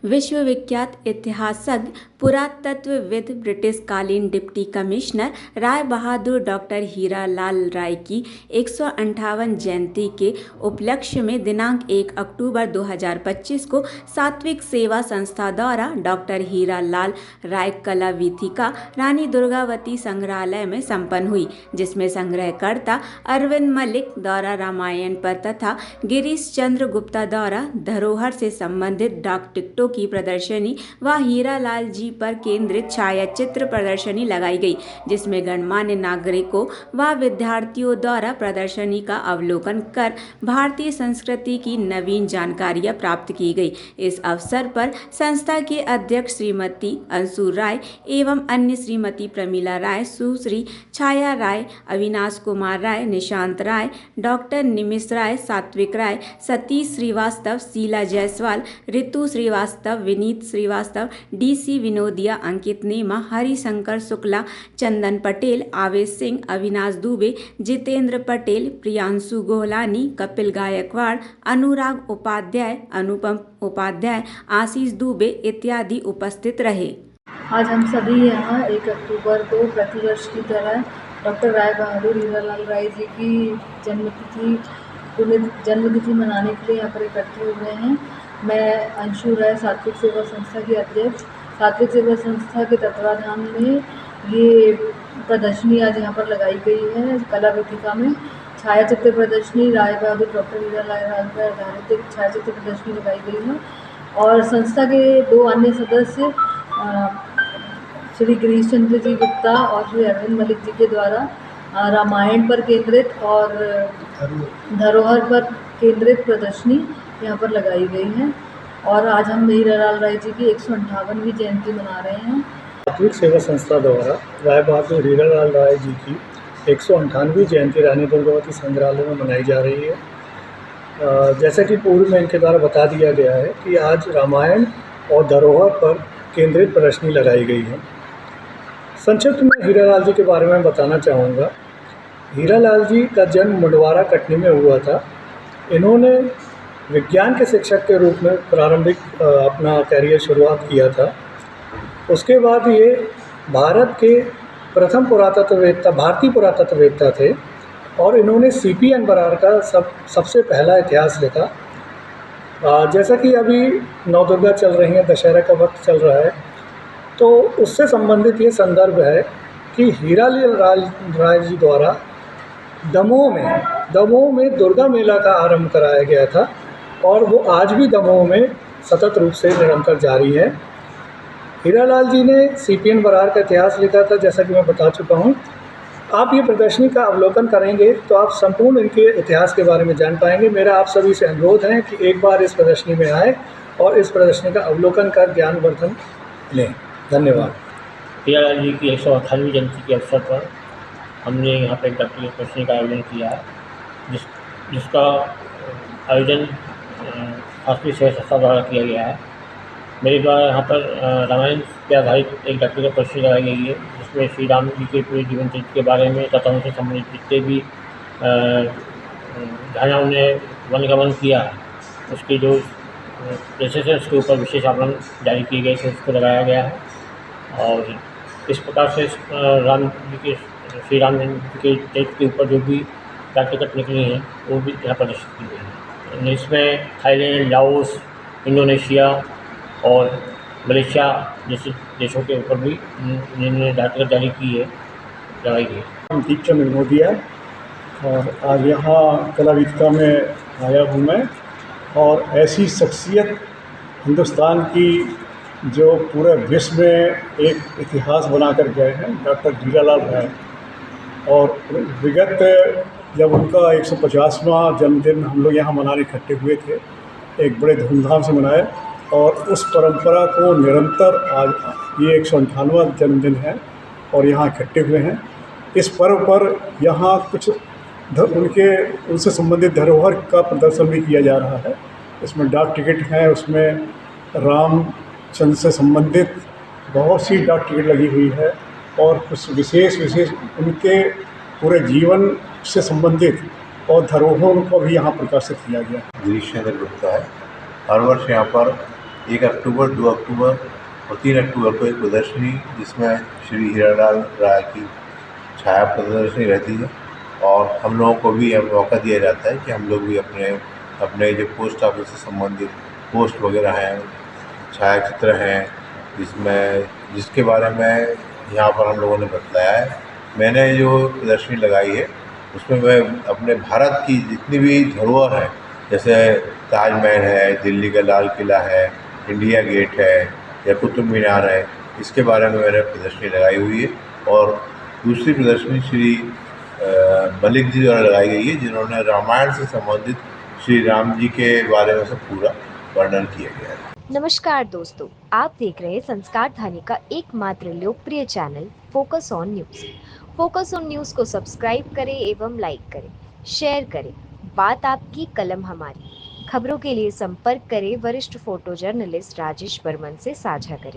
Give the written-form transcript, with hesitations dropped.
विश्वविख्यात इतिहासज्ञ पुरातत्वविद ब्रिटिशकालीन deputy commissioner Rai Bahadur doctor Hira Lal राय की 158 जयंती के उपलक्ष्य में दिनांक 1 अक्टूबर 2025 को सात्विक सेवा संस्था द्वारा डॉक्टर हीरा लाल राय कला वीथिका रानी दुर्गावती संग्रहालय में संपन्न हुई, जिसमें संग्रहकर्ता अरविंद मलिक द्वारा रामायण पर तथा गिरीश चंद्र गुप्ता द्वारा धरोहर से संबंधित डाक टिकटों की प्रदर्शनी व हीरा लाल जी पर केंद्रित छायाचित्र प्रदर्शनी लगाई गई, जिसमें गणमान्य नागरिकों व विद्यार्थियों द्वारा प्रदर्शनी का अवलोकन कर भारतीय संस्कृति की नवीन जानकारियां प्राप्त की गई। इस अवसर पर संस्था के अध्यक्ष श्रीमती अंशु राय एवं अन्य श्रीमती प्रमीला राय, सुश्री छाया राय, अविनाश कुमार राय, निशांत राय, डॉक्टर निमिष राय, सात्विक राय, सतीश श्रीवास्तव, शीला जायसवाल, ऋतु श्रीवास्तव, विनीत श्रीवास्तव, डीसी विनोदिया, अंकित नेमा, हरिशंकर शुक्ला, चंदन पटेल, आवेश सिंह, अविनाश दुबे, जितेंद्र पटेल, प्रियांशु गोहलानी, कपिल गायकवाड़, अनुराग उपाध्याय, अनुपम उपाध्याय, आशीष दुबे इत्यादि उपस्थित रहे। आज हम सभी यहाँ 1 अक्टूबर को प्रतिवर्ष की तरह डॉक्टर राय बहादुर हीरालाल राय जी की जन्मतिथि मनाने के लिए यहाँ पर इकट्ठे हुए हैं। मैं अंशु राय, सात्विक सेवा संस्था की अध्यक्ष। सात्विक सेवा संस्था के तत्वाधान में ये प्रदर्शनी आज यहाँ पर लगाई गई है। कला वीथिका में छायाचित्र प्रदर्शनी राय बहादुर डॉक्टर हीरालाल राय पर आधारित एक छायाचित्र प्रदर्शनी लगाई गई है और संस्था के 2 अन्य सदस्य श्री गिरीश चंद्र जी गुप्ता और श्री अरविंद मलिक जी के द्वारा रामायण पर केंद्रित और धरोहर पर केंद्रित प्रदर्शनी यहाँ पर लगाई गई है और आज हम हीरालाल राय जी की 158वीं जयंती मना रहे हैं। सात्विक सेवा संस्था द्वारा राय बहादुर हीरालाल राय जी की 158वीं जयंती रानी दुर्गावती संग्रहालय में मनाई जा रही है। जैसा कि पूर्व में इनके द्वारा बता दिया गया है कि आज रामायण और धरोहर पर केंद्रित प्रदर्शनी लगाई गई है। संक्षिप्त में हीरालाल जी के बारे में बताना चाहूँगा। हीरालाल जी का जन्म मुंडवारा कटनी में हुआ था। इन्होंने विज्ञान के शिक्षक के रूप में प्रारंभिक अपना करियर शुरुआत किया था। उसके बाद ये भारत के प्रथम भारतीय पुरातत्ववेत्ता थे और इन्होंने सीपीएन बरार का सबसे पहला इतिहास लिखा। जैसा कि अभी नवदुर्गा चल रही है, दशहरा का वक्त चल रहा है, तो उससे संबंधित ये संदर्भ है कि हीरालाल राय जी द्वारा दमोह में दुर्गा मेला का आरंभ कराया गया था और वो आज भी दमोह में सतत रूप से निरंतर जारी है। हीरालाल जी ने सीपीएन बरार का इतिहास लिखा था, जैसा कि मैं बता चुका हूँ। आप ये प्रदर्शनी का अवलोकन करेंगे तो आप संपूर्ण इनके इतिहास के बारे में जान पाएंगे। मेरा आप सभी से अनुरोध है कि एक बार इस प्रदर्शनी में आए और इस प्रदर्शनी का अवलोकन कर ज्ञानवर्धन लें। धन्यवाद। हीरालाल जी की 158वीं जयंती के अवसर पर हमने यहाँ पर एक डाक्टरी प्रदर्शनी का आयोजन किया है, जिसका आयोजन सात्विक सेवा संस्था द्वारा किया गया है। मेरे द्वारा यहाँ पर रामायण पे आधारित एक डाक्टरी प्रदर्शनी लगाई गई है, जिसमें श्री राम जी के पूरे जीवन चरित्र के बारे में तथा उनसे संबंधित जितने भी जहाँ उन्होंने वनगमन किया है उसकी जो प्लेसेस है उसके ऊपर विशेष आवरण जारी किए गए थे, उसको लगाया गया है। और इस प्रकार से श्री राम जी के चरित्र के ऊपर जो भी डाक टिकट निकली हैं वो भी यहाँ प्रदर्शित की गई है। इसमें थाईलैंड, लाओस, इंडोनेशिया और मलेशिया जैसे देशों के ऊपर भी जिन्होंने डाक टिकट जारी की है लगाई गई है। दीपचंद विनोदिया और आज यहाँ कला वीथिका में आया हूँ मैं और ऐसी शख्सियत हिंदुस्तान की जो पूरे विश्व में एक इतिहास बनाकर गए हैं, डॉक्टर हीरालाल राय। और विगत जब उनका 150वां जन्मदिन हम लोग यहाँ मनाने इकट्ठे हुए थे, एक बड़े धूमधाम से मनाए और उस परंपरा को निरंतर आज ये 158वां जन्मदिन है और यहाँ इकट्ठे हुए हैं। इस पर्व पर यहाँ कुछ उनसे संबंधित धरोहर का प्रदर्शन भी किया जा रहा है। इसमें डाक टिकट हैं, उसमें रामचंद्र से संबंधित बहुत सी डाक टिकट लगी हुई है और कुछ विशेष उनके पूरे जीवन से संबंधित और धरोहरों को भी यहाँ प्रकाशित किया गया। गिरीश चंद्र गुप्ता है। हर वर्ष यहाँ पर 1 अक्टूबर, 2 अक्टूबर और 3 अक्टूबर को एक प्रदर्शनी जिसमें श्री हीरालाल राय की छाया प्रदर्शनी रहती है और हम लोगों को भी अब मौका दिया जाता है कि हम लोग भी अपने अपने जो पोस्ट ऑफिस से संबंधित पोस्ट वगैरह हैं, छायाचित्र हैं, जिसके बारे में यहाँ पर हम लोगों ने बतलाया है। मैंने जो प्रदर्शनी लगाई है उसमें मैं अपने भारत की जितनी भी धरोहर है, जैसे ताजमहल है, दिल्ली का लाल किला है, इंडिया गेट है या कुतुब मीनार है, इसके बारे में मैंने प्रदर्शनी लगाई हुई है। और दूसरी प्रदर्शनी श्री मलिक जी द्वारा लगाई गई है, जिन्होंने रामायण से संबंधित श्री राम जी के बारे में सब पूरा वर्णन किया गया है। नमस्कार दोस्तों, आप देख रहे हैं संस्कार ध्वनि का एकमात्र लोकप्रिय channel focus on news. Focus on news को सब्सक्राइब करें एवं लाइक करें, शेयर करें। बात आपकी, कलम हमारी। खबरों के लिए संपर्क करें वरिष्ठ फोटो जर्नलिस्ट राजेश बर्मन से साझा करें।